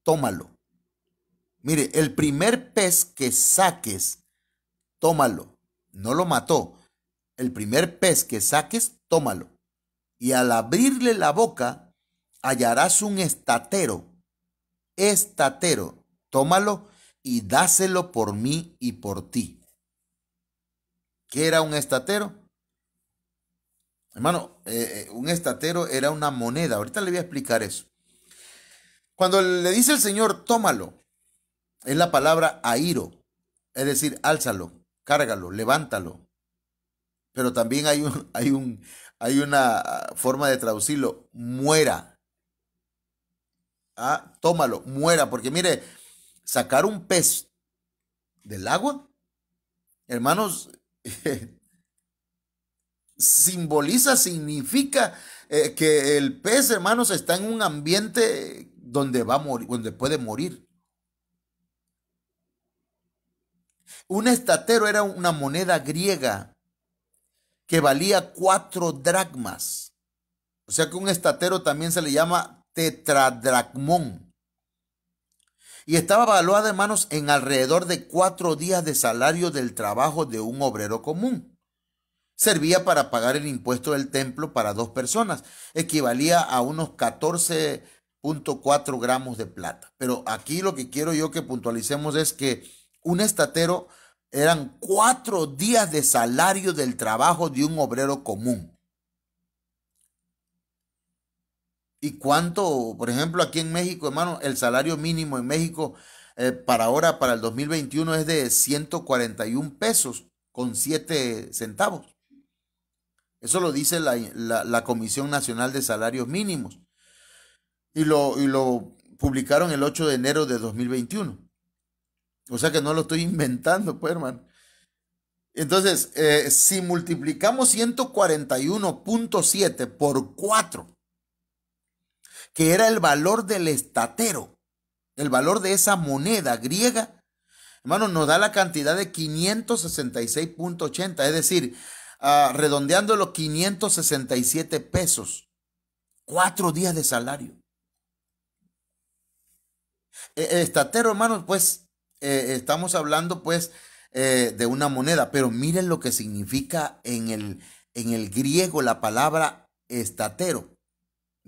tómalo. Mire, el primer pez que saques, tómalo. No lo mató. El primer pez que saques, tómalo. Y al abrirle la boca, hallarás un estatero. Estatero. Tómalo y dáselo por mí y por ti. ¿Qué era un estatero? Hermano, un estatero era una moneda. Ahorita le voy a explicar eso. Cuando le dice el Señor, tómalo, es la palabra airo, es decir, álzalo, cárgalo, levántalo. Pero también hay una forma de traducirlo, muera. Tómalo, muera, porque mire, sacar un pez del agua, hermanos, significa que el pez, hermanos, está en un ambiente donde va a morir, donde puede morir. Un estatero era una moneda griega que valía 4 dracmas. O sea que un estatero también se le llama tetradracmón. Y estaba valuada, hermanos, en alrededor de 4 días de salario del trabajo de un obrero común. Servía para pagar el impuesto del templo para 2 personas. Equivalía a unos 14.4 gramos de plata. Pero aquí lo que quiero yo que puntualicemos es que un estatero eran 4 días de salario del trabajo de un obrero común. ¿Y cuánto, por ejemplo, aquí en México, hermano, el salario mínimo en México para ahora, para el 2021, es de 141 pesos con 7 centavos? Eso lo dice la Comisión Nacional de Salarios Mínimos. Y lo publicaron el 8 de enero de 2021. O sea que no lo estoy inventando, pues, hermano. Entonces, si multiplicamos 141.7 por 4, que era el valor del estatero, el valor de esa moneda griega, hermano, nos da la cantidad de 566.80, es decir, redondeando los 567 pesos, 4 días de salario. Estatero, hermanos, pues, estamos hablando, pues, de una moneda, pero miren lo que significa en el griego la palabra estatero.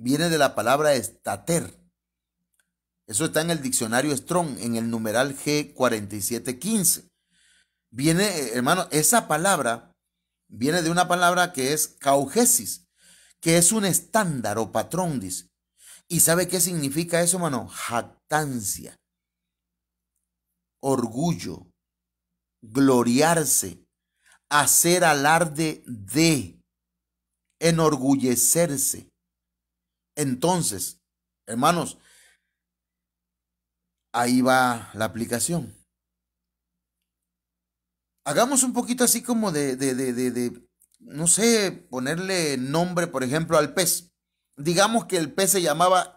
Viene de la palabra estater. Eso está en el diccionario Strong, en el numeral G4715. Viene, hermano, esa palabra viene de una palabra que es caugesis, que es un estándar o patrón, dice. ¿Y sabe qué significa eso, hermano? Jactancia, orgullo, gloriarse, hacer alarde de, enorgullecerse. Entonces, hermanos, ahí va la aplicación. Hagamos un poquito así como no sé, ponerle nombre, por ejemplo, al pez. Digamos que el pez se llamaba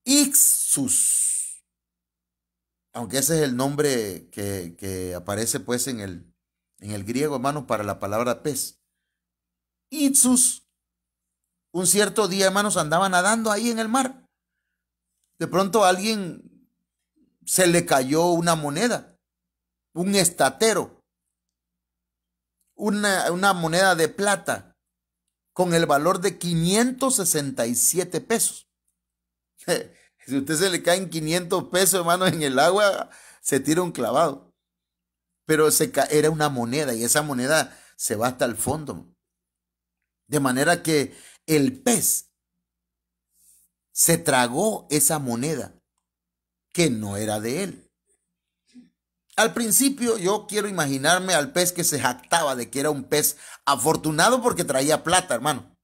Ixus, aunque ese es el nombre que aparece pues en el griego, hermanos, para la palabra pez. Ixus. Un cierto día, hermanos, andaba nadando ahí en el mar. De pronto a alguien se le cayó una moneda, un estatero, una moneda de plata con el valor de 567 pesos. Si a usted se le caen 500 pesos, hermanos, en el agua, se tira un clavado. Pero era una moneda y esa moneda se va hasta el fondo. De manera que el pez se tragó esa moneda que no era de él. Al principio yo quiero imaginarme al pez que se jactaba de que era un pez afortunado porque traía plata, hermano.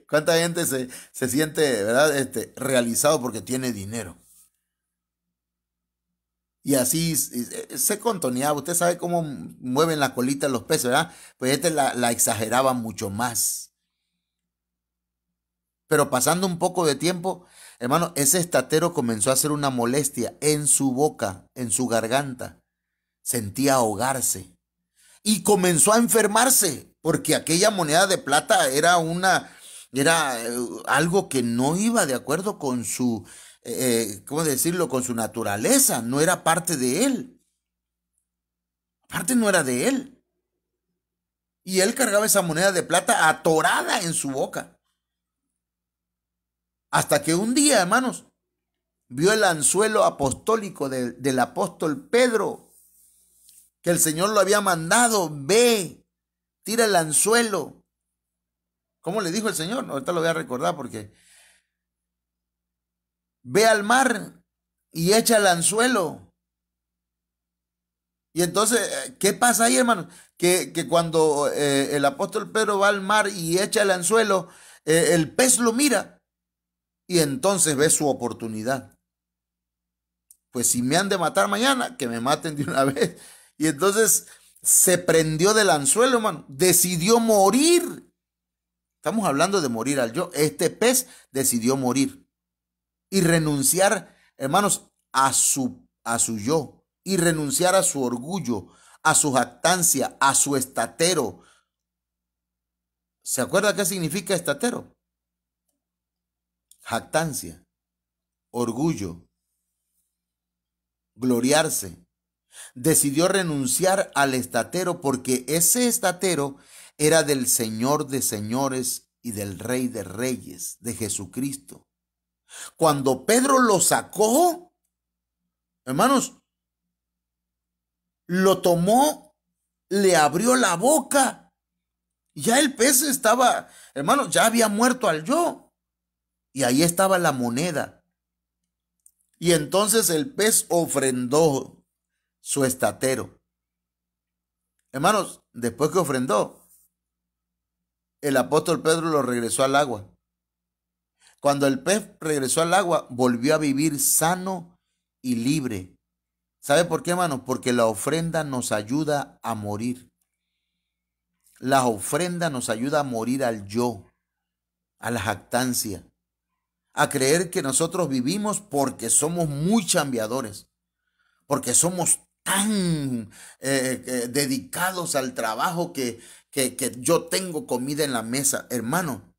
¿Cuánta gente se siente, verdad, realizado porque tiene dinero? Y así se contoneaba. Usted sabe cómo mueven la colita los peces, ¿verdad? Pues la exageraba mucho más. Pero pasando un poco de tiempo, hermano, ese estatero comenzó a hacer una molestia en su boca, en su garganta. Sentía ahogarse. Y comenzó a enfermarse, porque aquella moneda de plata era algo que no iba de acuerdo con su, ¿cómo decirlo? Con su naturaleza. No era parte de él. Aparte no era de él. Y él cargaba esa moneda de plata atorada en su boca. Hasta que un día, hermanos, vio el anzuelo apostólico del apóstol Pedro, que el Señor lo había mandado. Ve, tira el anzuelo. ¿Cómo le dijo el Señor? Ahorita lo voy a recordar porque ve al mar y echa el anzuelo. Y entonces, ¿qué pasa ahí, hermanos? Que cuando el apóstol Pedro va al mar y echa el anzuelo, el pez lo mira. Y entonces ve su oportunidad. Pues si me han de matar mañana, que me maten de una vez. Y entonces se prendió del anzuelo, hermano. Decidió morir Estamos hablando de morir al yo. Este pez decidió morir y renunciar, hermanos, a su yo, y renunciar a su orgullo, a su jactancia, a su estatero. ¿Se acuerda qué significa estatero? Jactancia, orgullo, gloriarse. Decidió renunciar al estatero porque ese estatero era del Señor de señores y del Rey de reyes, de Jesucristo. Cuando Pedro lo sacó, hermanos, lo tomó, le abrió la boca. Ya el pez estaba, hermanos, ya había muerto al yo. Y ahí estaba la moneda. Y entonces el pez ofrendó su estatero. Hermanos, después que ofrendó, el apóstol Pedro lo regresó al agua. Cuando el pez regresó al agua, volvió a vivir sano y libre. ¿Sabe por qué, hermanos? Porque la ofrenda nos ayuda a morir. La ofrenda nos ayuda a morir al yo, a la jactancia, a creer que nosotros vivimos porque somos muy chambeadores, porque somos tan dedicados al trabajo que yo tengo comida en la mesa, hermano.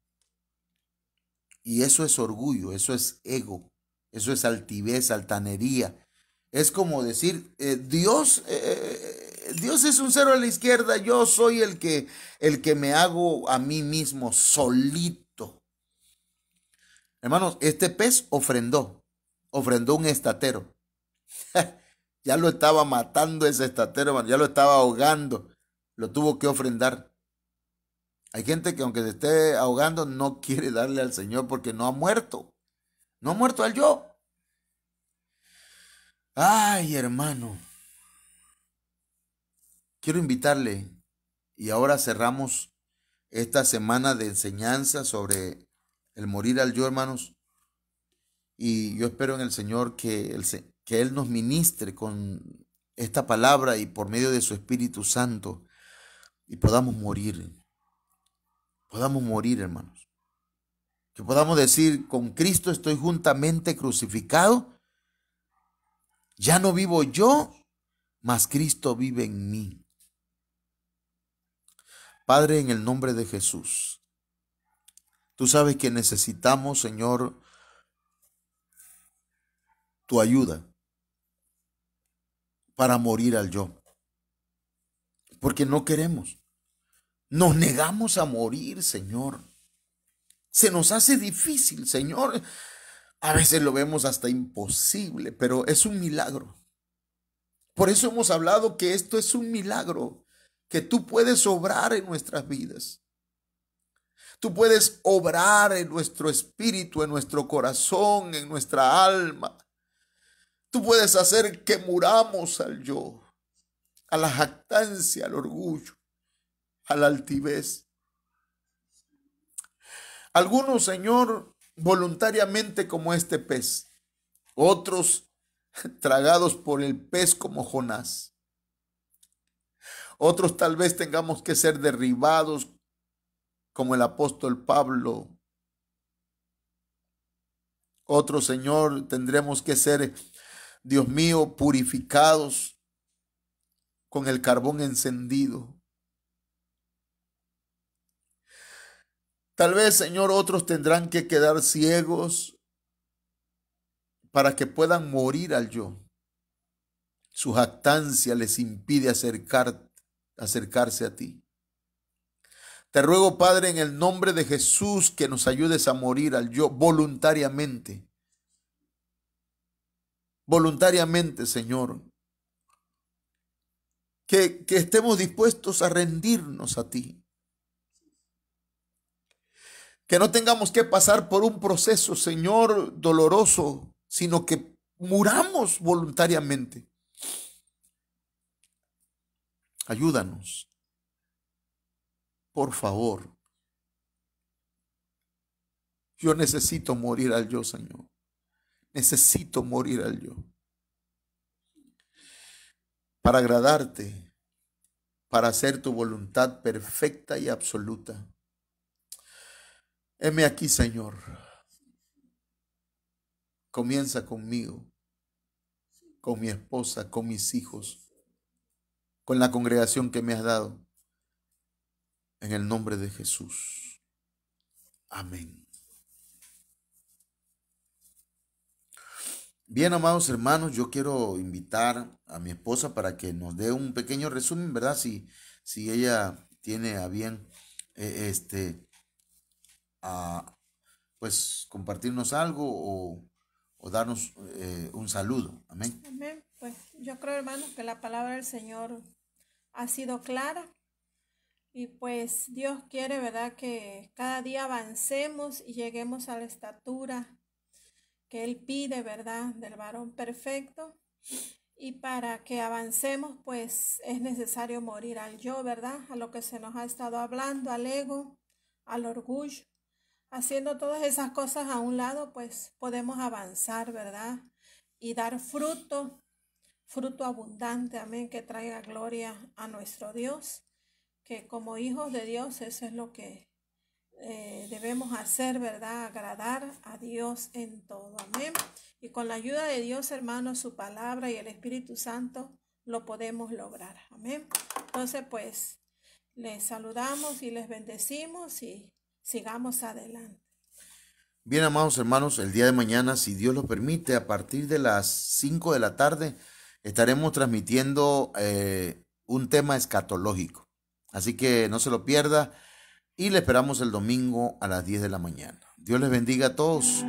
Y eso es orgullo, eso es ego, eso es altivez, altanería. Es como decir, Dios es un cero a la izquierda, yo soy el que me hago a mí mismo solito. Hermanos, este pez ofrendó un estatero. Ya lo estaba matando ese estatero, hermano, ya lo estaba ahogando, lo tuvo que ofrendar. Hay gente que aunque se esté ahogando no quiere darle al Señor porque no ha muerto al yo. Ay, hermano, quiero invitarle y ahora cerramos esta semana de enseñanza sobre el morir al yo, hermanos. Y yo espero en el Señor que Él nos ministre con esta palabra y por medio de su Espíritu Santo y podamos morir, hermanos. Que podamos decir, con Cristo estoy juntamente crucificado, ya no vivo yo, mas Cristo vive en mí. Padre, en el nombre de Jesús, tú sabes que necesitamos, Señor, tu ayuda para morir al yo, porque no queremos. Nos negamos a morir, Señor. Se nos hace difícil, Señor. A veces lo vemos hasta imposible, pero es un milagro. Por eso hemos hablado que esto es un milagro, que tú puedes obrar en nuestras vidas. Tú puedes obrar en nuestro espíritu, en nuestro corazón, en nuestra alma. Tú puedes hacer que muramos al yo, a la jactancia, al orgullo, a la altivez. Algunos, Señor, voluntariamente como este pez, otros tragados por el pez como Jonás. Otros tal vez tengamos que ser derribados como el apóstol Pablo. Otros, Señor, tendremos que ser, Dios mío, purificados con el carbón encendido. Tal vez, Señor, otros tendrán que quedar ciegos para que puedan morir al yo. Su jactancia les impide acercarse a ti. Te ruego, Padre, en el nombre de Jesús, que nos ayudes a morir al yo voluntariamente. Voluntariamente, Señor. Que estemos dispuestos a rendirnos a ti. Que no tengamos que pasar por un proceso, Señor, doloroso, sino que muramos voluntariamente. Ayúdanos, por favor. Yo necesito morir al yo, Señor. Necesito morir al yo. Para agradarte, para hacer tu voluntad perfecta y absoluta. Heme aquí, Señor. Comienza conmigo, con mi esposa, con mis hijos, con la congregación que me has dado. En el nombre de Jesús. Amén. Bien, amados hermanos, yo quiero invitar a mi esposa para que nos dé un pequeño resumen, ¿verdad? Si ella tiene a bien a, pues compartirnos algo o darnos un saludo. Amén. Amén. Pues yo creo, hermanos, que la palabra del Señor ha sido clara. Y pues Dios quiere, ¿verdad?, que cada día avancemos y lleguemos a la estatura que Él pide, ¿verdad?, del varón perfecto. Y para que avancemos, pues es necesario morir al yo, ¿verdad?, a lo que se nos ha estado hablando, al ego, al orgullo. Haciendo todas esas cosas a un lado, pues podemos avanzar, ¿verdad? Y dar fruto, fruto abundante, amén, que traiga gloria a nuestro Dios, que como hijos de Dios eso es lo que debemos hacer, ¿verdad? Agradar a Dios en todo, amén. Y con la ayuda de Dios, hermanos, su palabra y el Espíritu Santo lo podemos lograr, amén. Entonces, pues, les saludamos y les bendecimos y sigamos adelante. Bien, amados hermanos, el día de mañana, si Dios lo permite, a partir de las 5 de la tarde, estaremos transmitiendo un tema escatológico. Así que no se lo pierda y le esperamos el domingo a las 10 de la mañana. Dios les bendiga a todos.